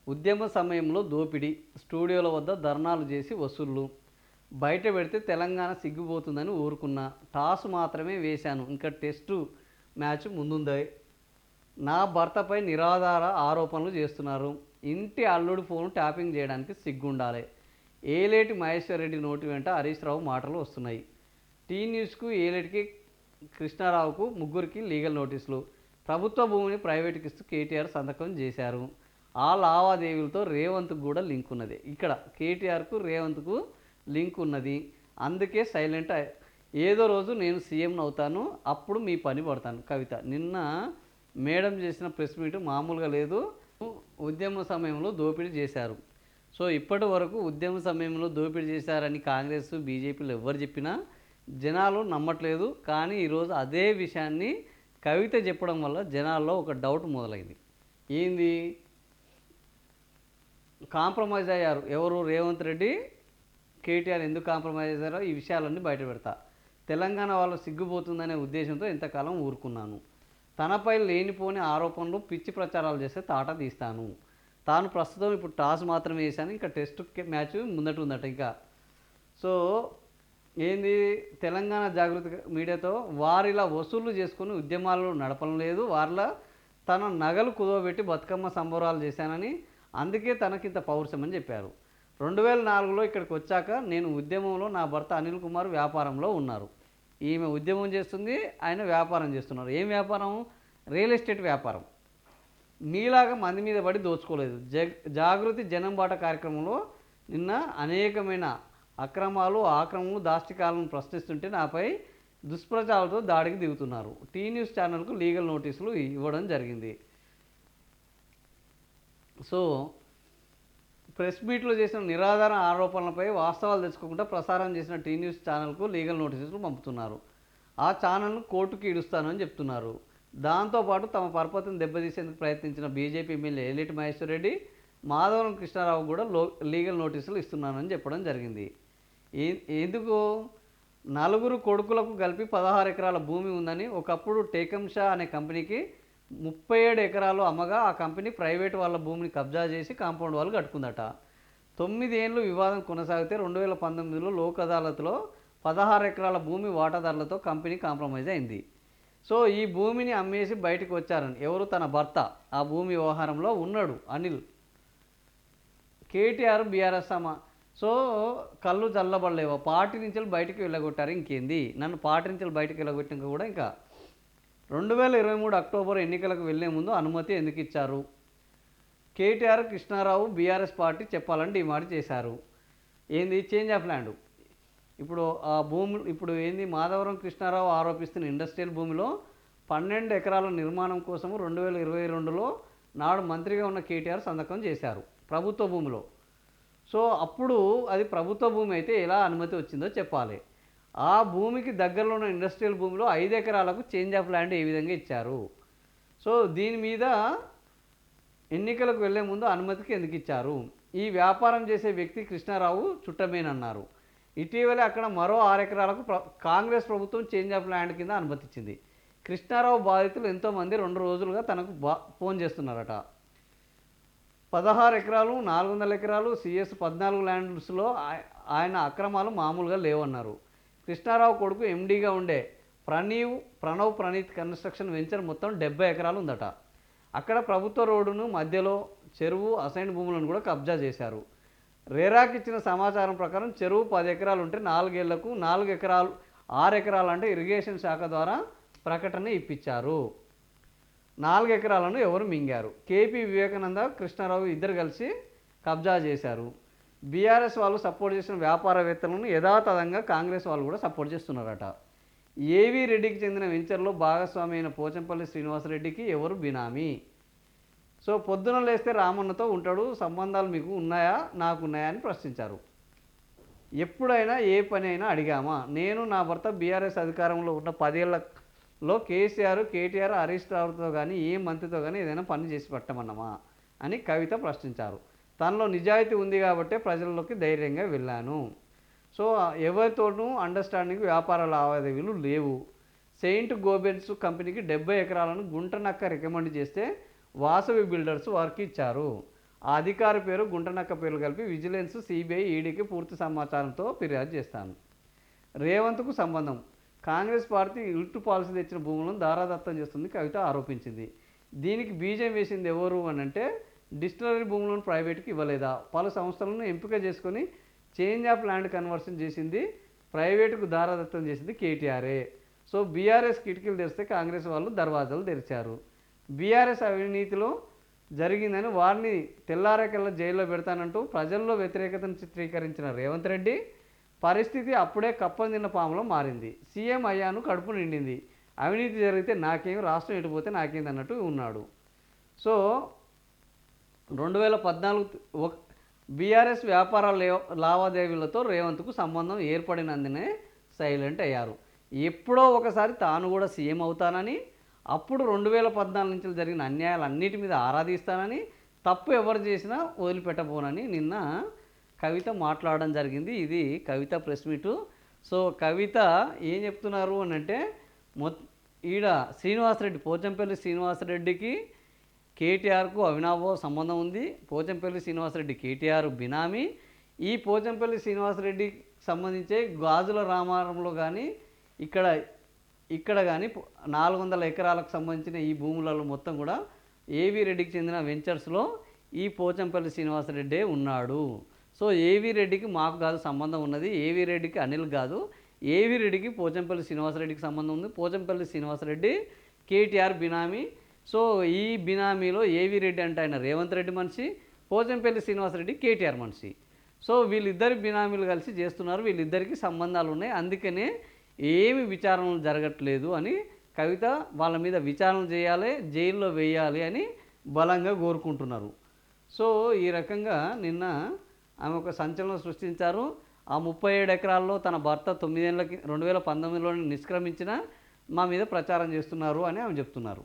ఉద్యమ సమయంలో దోపిడీ, స్టూడియోల వద్ద ధర్నాలు చేసి వసూళ్లు. బయట పెడితే తెలంగాణ సిగ్గుపోతుందని ఊరుకున్నా. టాస్ మాత్రమే వేశాను, ఇంకా టెస్టు మ్యాచ్ ముందుంది. నా భర్తపై నిరాధార ఆరోపణలు చేస్తున్నారు. ఇంటి అల్లుడు ఫోన్ ట్యాపింగ్ చేయడానికి సిగ్గుండాలి. ఏలేటి మహేశ్వర్ రెడ్డి నోటి వెంట హరీష్ రావు మాటలు వస్తున్నాయి. టీ న్యూస్కు ఏలేటికి కృష్ణారావుకు ముగ్గురికి లీగల్ నోటీసులు. ప్రభుత్వ భూమిని ప్రైవేటుకి ఇస్తూ కేటీఆర్ సంతకం చేశారు. ఆ లావాదేవీలతో రేవంత్కు కూడా లింక్ ఉన్నది. ఇక్కడ కేటీఆర్కు రేవంత్కు లింక్ ఉన్నది. అందుకే సైలెంట్. ఏదో రోజు నేను సీఎంని అవుతాను, అప్పుడు మీ పని పడతాను. కవిత నిన్న మేడం చేసిన ప్రెస్ మీట్ మామూలుగా లేదు. ఉద్యమ సమయంలో దోపిడీ చేశారు. సో ఇప్పటి వరకు ఉద్యమ సమయంలో దోపిడీ చేశారని కాంగ్రెస్ బీజేపీలు ఎవరు చెప్పినా జనాలు నమ్మట్లేదు. కానీ ఈరోజు అదే విషయాన్ని కవిత చెప్పడం వల్ల జనాల్లో ఒక డౌట్ మొదలైంది. ఏంది, కాంప్రమైజ్ అయ్యారు ఎవరు? రేవంత్ రెడ్డి, కేటీఆర్ ఎందుకు కాంప్రమైజ్ అయ్యారో ఈ విషయాలన్నీ బయట పెడతా. తెలంగాణ వాళ్ళు సిగ్గుపోతుందనే ఉద్దేశంతో ఇంతకాలం ఊరుకున్నాను. తనపై లేనిపోని ఆరోపణలు, పిచ్చి ప్రచారాలు చేస్తే తాట తీస్తాను. తాను ప్రస్తుతం ఇప్పుడు టాస్ మాత్రమే వేశాను, ఇంకా టెస్ట్ మ్యాచ్ ముందట ఉందట. ఇంకా సో ఏంది, తెలంగాణ జాగృతి మీడియాతో వారిలా వసూళ్లు చేసుకుని ఉద్యమాలు నడపడం లేదు. వారిలా తన నగలు కుదవబెట్టి బతుకమ్మ సంబరాలు చేశానని, అందుకే తనకింత పౌరుషమని చెప్పారు. 2004లో ఇక్కడికి వచ్చాక నేను ఉద్యమంలో, నా భర్త అనిల్ కుమార్ వ్యాపారంలో ఉన్నారు. ఈమె ఉద్యమం చేస్తుంది, ఆయన వ్యాపారం చేస్తున్నారు. ఏం వ్యాపారం? రియల్ ఎస్టేట్ వ్యాపారం. మీలాగా మంది మీద పడి దోచుకోలేదు. జాగృతి జనం బాట కార్యక్రమంలో నిన్న అనేకమైన అక్రమాలు, ఆక్రమణలు, దాష్టికాలను ప్రశ్నిస్తుంటే నాపై దుష్ప్రచారాలతో దాడికి దిగుతున్నారు. టీ న్యూస్ ఛానల్కు లీగల్ నోటీసులు ఇవ్వడం జరిగింది. సో ప్రెస్ మీట్లో చేసిన నిరాధార ఆరోపణలపై వాస్తవాలు తెచ్చుకోకుండా ప్రసారం చేసిన టీ న్యూస్ ఛానల్కు లీగల్ నోటీసులు పంపుతున్నారు. ఆ ఛానల్ను కోర్టుకు ఈడుస్తానని చెప్తున్నారు. దాంతోపాటు తమ పరపతిని దెబ్బతీసేందుకు ప్రయత్నించిన బీజేపీ ఎమ్మెల్యే ఏలేటి మహేశ్వర్ రెడ్డి, మాధవరం కృష్ణారావు కూడా లీగల్ నోటీసులు ఇస్తున్నానని చెప్పడం జరిగింది. ఎందుకు? నలుగురు కొడుకులకు కలిపి 16 ఎకరాల భూమి ఉందని, ఒకప్పుడు టేకమ్ షా అనే కంపెనీకి 37 ఎకరాలు అమ్మగా ఆ కంపెనీ ప్రైవేటు వాళ్ళ భూమిని కబ్జా చేసి కాంపౌండ్ వాళ్ళు కట్టుకుందట. 9 ఏళ్ళు వివాదం కొనసాగితే 2019లో లోక్ అదాలత్లో 16 ఎకరాల భూమి వాటాదారులతో కంపెనీ కాంప్రమైజ్ అయింది. సో ఈ భూమిని అమ్మేసి బయటకు వచ్చారని ఎవరు? తన భర్త ఆ భూమి వ్యవహారంలో ఉన్నాడు అనిల్. కేటీఆర్ బీఆర్ఎస్ సో కళ్ళు చల్లబడలేవో, పార్టీ నుంచి బయటికి వెళ్ళగొట్టారు. ఇంకేంది, నన్ను పార్టీ నుంచి బయటకు వెళ్ళగొట్టినాక కూడా ఇంకా 2023 అక్టోబర్ ఎన్నికలకు వెళ్లే ముందు అనుమతి ఎందుకు ఇచ్చారు? కేటీఆర్, కృష్ణారావు, బీఆర్ఎస్ పార్టీ చెప్పాలని డిమాండ్ చేశారు. ఏంది చేంజ్ ఆఫ్ ల్యాండ్? ఇప్పుడు ఆ భూమి ఇప్పుడు ఏంది, మాధవరం కృష్ణారావు ఆరోపిస్తున్న ఇండస్ట్రియల్ భూమిలో 12 ఎకరాల నిర్మాణం కోసం 2022లో నాడు మంత్రిగా ఉన్న కేటీఆర్ సంతకం చేశారు ప్రభుత్వ భూమిలో. సో అప్పుడు అది ప్రభుత్వ భూమి అయితే ఎలా అనుమతి వచ్చిందో చెప్పాలి. ఆ భూమికి దగ్గరలో ఉన్న ఇండస్ట్రియల్ భూమిలో 5 ఎకరాలకు చేంజ్ ఆఫ్ ల్యాండ్ ఏ విధంగా ఇచ్చారు? సో దీని మీద ఎన్నికలకు వెళ్లే ముందు అనుమతికి ఎందుకు ఇచ్చారు? ఈ వ్యాపారం చేసే వ్యక్తి కృష్ణారావు చుట్టమేనన్నారు. ఇటీవలే అక్కడ మరో 6 ఎకరాలకు కాంగ్రెస్ ప్రభుత్వం చేంజ్ ఆఫ్ ల్యాండ్ కింద అనుమతి ఇచ్చింది. కృష్ణారావు బాధితులు ఎంతోమంది 2 రోజులుగా తనకు ఫోన్ చేస్తున్నారట. 16 ఎకరాలు, 400 ఎకరాలు, CS 14 ల్యాండ్స్లో ఆయన అక్రమాలు మామూలుగా లేవన్నారు. కృష్ణారావు కొడుకు ఎండీగా ఉండే ప్రణవ్ ప్రణీత్ కన్స్ట్రక్షన్ వెంచర్ మొత్తం 70 ఎకరాలు ఉందట. అక్కడ ప్రభుత్వ రోడ్డును మధ్యలో చెరువు, అసైన్ భూములను కూడా కబ్జా చేశారు. రేరాకి ఇచ్చిన సమాచారం ప్రకారం చెరువు 10 ఎకరాలు ఉంటే 4 ఏళ్లకు 4 ఎకరాలు 6 ఎకరాలు అంటే ఇరిగేషన్ శాఖ ద్వారా ప్రకటన ఇప్పించారు. 4 ఎకరాలను ఎవరు మింగారు? కేపీ వివేకానంద, కృష్ణారావు ఇద్దరు కలిసి కబ్జా చేశారు. బీఆర్ఎస్ వాళ్ళు సపోర్ట్ చేసిన వ్యాపారవేత్తలను యథాతథంగా కాంగ్రెస్ వాళ్ళు కూడా సపోర్ట్ చేస్తున్నారట. ఏవీ రెడ్డికి చెందిన వెంచర్లో భాగస్వామి అయిన పోచంపల్లి శ్రీనివాసరెడ్డికి ఎవరు బినామీ? సో పొద్దున లేస్తే రామన్నతో ఉంటాడు, సంబంధాలు మీకు ఉన్నాయా, నాకున్నాయా అని ప్రశ్నించారు. ఎప్పుడైనా ఏ పని అయినా అడిగామా? నేను, నా భర్త బీఆర్ఎస్ అధికారంలో ఉన్న 10 ఏళ్లలో కేసీఆర్, కేటీఆర్, హరీష్ రావుతో కానీ ఏ మంత్రితో కానీ ఏదైనా పని చేసి పెట్టమన్నామా అని కవిత ప్రశ్నించారు. తనలో నిజాయితీ ఉంది కాబట్టే ప్రజల్లోకి ధైర్యంగా వెళ్ళాను. సో ఎవరితోనూ అండర్స్టాండింగ్ వ్యాపార లావాదేవీలు లేవు. సెయింట్ గోబెన్స్ కంపెనీకి 70 ఎకరాలను గుంటనక్క రికమెండ్ చేస్తే వాసవి బిల్డర్స్ వారికి ఇచ్చారు. ఆ అధికారి పేరు గుంటనక్క పేర్లు కలిపి విజిలెన్స్, సిబిఐ, ఈడీకి పూర్తి సమాచారంతో ఫిర్యాదు చేస్తాను. రేవంత్కు సంబంధం. కాంగ్రెస్ పార్టీ ఇల్టు పాలసీ తెచ్చిన భూములను దారాదత్తం చేస్తుంది కవిత ఆరోపించింది. దీనికి బీజం వేసింది ఎవరు అని అంటే డిస్టిలరీ భూములను ప్రైవేట్కి ఇవ్వలేదా, పలు సంస్థలను ఎంపిక చేసుకొని చేంజ్ ఆఫ్ ల్యాండ్ కన్వర్షన్ చేసింది ప్రైవేటుకు దారాదత్తం చేసింది కేటీఆర్ఏ. సో బీఆర్ఎస్ కిటికీలు తెరిస్తే కాంగ్రెస్ వాళ్ళు దర్వాజాలు తెరిచారు. బీఆర్ఎస్ అవినీతిలో జరిగిందని వారిని తెల్లారేకల్లా జైల్లో పెడతానంటూ ప్రజల్లో వ్యతిరేకతను చిత్రీకరించిన రేవంత్ రెడ్డి పరిస్థితి అప్పుడే కప్పందిన్న పాములో మారింది. సీఎం అయ్యాను, కడుపు నిండింది, అవినీతి జరిగితే నాకేం, రాష్ట్రం ఎటుపోతే నాకేంది అన్నట్టు ఉన్నాడు. సో 2014 బీఆర్ఎస్ వ్యాపార లావాదేవీలతో రేవంత్కు సంబంధం ఏర్పడినందునే సైలెంట్ అయ్యారు. ఎప్పుడో ఒకసారి తాను కూడా సీఎం అవుతానని, అప్పుడు 2014 నుంచి జరిగిన అన్యాయాలన్నిటి మీద ఆరాధిస్తానని, తప్పు ఎవరు చేసినా వదిలిపెట్టబోనని నిన్న కవిత మాట్లాడడం జరిగింది. ఇది కవిత ప్రెస్ మీటు. సో కవిత ఏం చెప్తున్నారు అని అంటే ఈడ శ్రీనివాసరెడ్డి, పోచంపల్లి శ్రీనివాసరెడ్డికి కేటీఆర్కు అవినాభావ సంబంధం ఉంది. పోచంపల్లి శ్రీనివాసరెడ్డి కేటీఆర్ బినామీ. ఈ పోచంపల్లి శ్రీనివాసరెడ్డికి సంబంధించే గాజుల రామారంలో కానీ ఇక్కడ కానీ 400 ఎకరాలకు సంబంధించిన ఈ భూములలో మొత్తం కూడా ఏవీ రెడ్డికి చెందిన వెంచర్స్లో ఈ పోచంపల్లి శ్రీనివాసరెడ్డే ఉన్నాడు. సో ఏవీ రెడ్డికి మాకు కాదు సంబంధం ఉన్నది, ఏవీ రెడ్డికి అనిల్ కాదు, ఏవీ రెడ్డికి పోచంపల్లి శ్రీనివాసరెడ్డికి సంబంధం ఉంది. పోచంపల్లి శ్రీనివాసరెడ్డి కేటీఆర్ బినామీ. సో ఈ బినామీలో ఏవీ రెడ్డి అంటే ఆయన రేవంత్ రెడ్డి మనిషి, పోచంపల్లి శ్రీనివాసరెడ్డి కేటీఆర్ మనిషి. సో వీళ్ళిద్దరి బినామీలు కలిసి చేస్తున్నారు, వీళ్ళిద్దరికీ సంబంధాలు ఉన్నాయి, అందుకనే ఏమి విచారణలు జరగట్లేదు అని కవిత వాళ్ళ మీద విచారణ చేయాలి, జైల్లో వేయాలి అని బలంగా కోరుకుంటున్నారు. సో ఈ రకంగా నిన్న ఆమె ఒక సంచలనం సృష్టించారు. ఆ 37 ఎకరాల్లో తన భర్త 9 ఏళ్ళకి 2019లో నిష్క్రమించిన మా మీద ప్రచారం చేస్తున్నారు అని ఆమె చెప్తున్నారు.